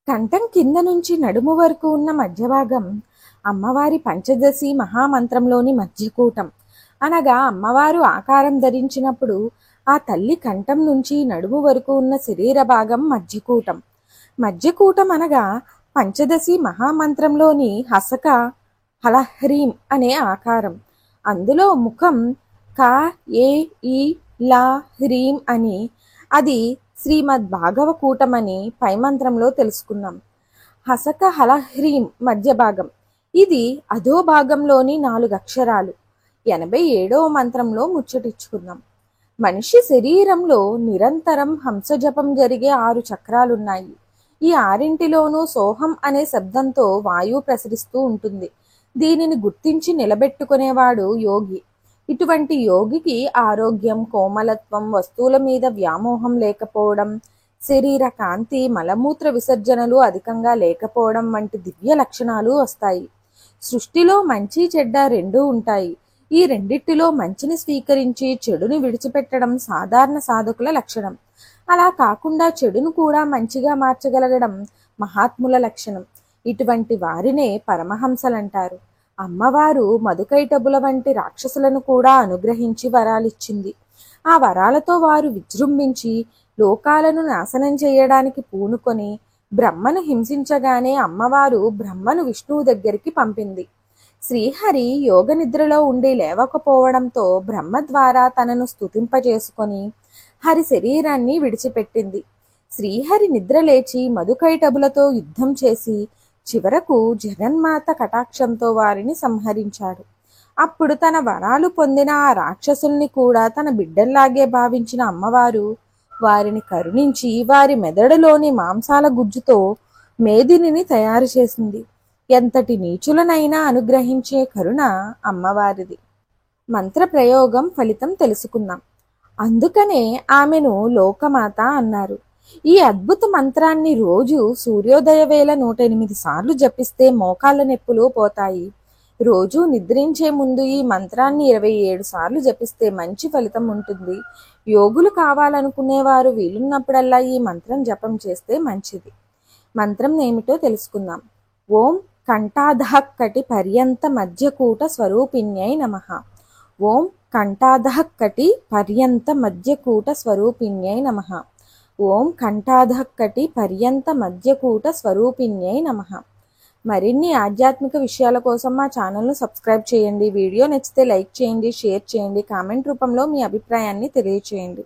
కంఠం కింద నుంచి నడుము వరకు ఉన్న మధ్య భాగం అమ్మవారి పంచదశి మహామంత్రంలోని మధ్యకూటం. అనగా అమ్మవారు ఆకారం ధరించినప్పుడు ఆ తల్లి కంఠం నుంచి నడుము వరకు ఉన్న శరీర భాగం మధ్యకూటం. మధ్యకూటం అనగా పంచదశి మహామంత్రంలోని హసక హలహ్రీం అనే ఆకారం. అందులో ముఖం క ఏ ఈ లా హ్రీం అని, అది శ్రీమద్ భాగవకూటమని పై మంత్రంలో తెలుసుకున్నాం. హసక హలహ్రీం మధ్య భాగం, ఇది అధో భాగంలోని 4 అక్షరాలు. 87వ మంత్రంలో ముచ్చటించుకున్నాం. మనిషి శరీరంలో నిరంతరం హంసజపం జరిగే 6 చక్రాలున్నాయి. ఈ 6ంటిలోనూ సోహం అనే శబ్దంతో వాయువు ప్రసరిస్తూ ఉంటుంది. దీనిని గుర్తించి నిలబెట్టుకునేవాడు యోగి. ఇటువంటి యోగికి ఆరోగ్యం, కోమలత్వం, వస్తువుల మీద వ్యామోహం లేకపోవడం, శరీర కాంతి, మలమూత్ర విసర్జనలు అధికంగా లేకపోవడం వంటి దివ్య లక్షణాలు వస్తాయి. సృష్టిలో మంచి చెడ్డ రెండూ ఉంటాయి. ఈ రెండిటిలో మంచిని స్వీకరించి చెడుని విడిచిపెట్టడం సాధారణ సాధకుల లక్షణం. అలా కాకుండా చెడును కూడా మంచిగా మార్చగలగడం మహాత్ముల లక్షణం. ఇటువంటి వారినే పరమహంసలంటారు. అమ్మవారు మధుకైటబుల వంటి రాక్షసులను కూడా అనుగ్రహించి వరాలిచ్చింది. ఆ వరాలతో వారు విజృంభించి లోకాలను నాశనం చేయడానికి పూనుకొని బ్రహ్మను హింసించగానే అమ్మవారు బ్రహ్మను విష్ణువు దగ్గరికి పంపింది. శ్రీహరి యోగ నిద్రలో ఉండి లేవకపోవడంతో బ్రహ్మ ద్వారా తనను స్తుతింపజేసుకొని హరి శరీరాన్ని విడిచిపెట్టింది. శ్రీహరి నిద్ర లేచి మధుకైటబులతో యుద్ధం చేసి చివరకు జగన్మాత కటాక్షంతో వారిని సంహరించాడు. అప్పుడు తన వరాలు పొందిన ఆ రాక్షసుల్ని కూడా తన బిడ్డల్లాగే భావించిన అమ్మవారు వారిని కరుణించి వారి మెదడులోని మాంసాల గుజ్జుతో మేదినిని తయారు చేసింది. ఎంతటి నీచులనైనా అనుగ్రహించే కరుణ అమ్మవారిది. మంత్ర ప్రయోగం ఫలితం తెలుసుకుందాం. అందుకనే ఆమెను లోకమాత అన్నారు. ఈ అద్భుత మంత్రాన్ని రోజు సూర్యోదయ వేళ 108 సార్లు జపిస్తే మోకాళ్ళ నొప్పులు పోతాయి. రోజు నిద్రించే ముందు ఈ మంత్రాన్ని 27 సార్లు జపిస్తే మంచి ఫలితం ఉంటుంది. యోగులు కావాలనుకునేవారు వీలున్నప్పుడల్లా ఈ మంత్రం జపం చేస్తే మంచిది. మంత్రం ఏమిటో తెలుసుకుందాం. ఓం కంఠాధఃకటి పర్యంత మధ్యకూట స్వరూపిణ్యై నమః. ఓం కంఠాధఃకటి పర్యంత మధ్యకూట స్వరూపిణ్యై నమః. ఓం కంఠాధఃకటి పర్యంత మధ్యకూట స్వరూపిణ్యై నమః. మరిన్ని ఆధ్యాత్మిక విషయాల కోసం మా ఛానల్ను సబ్స్క్రైబ్ చేయండి. వీడియో నచ్చితే లైక్ చేయండి, షేర్ చేయండి, కామెంట్ రూపంలో మీ అభిప్రాయాన్ని తెలియచేయండి.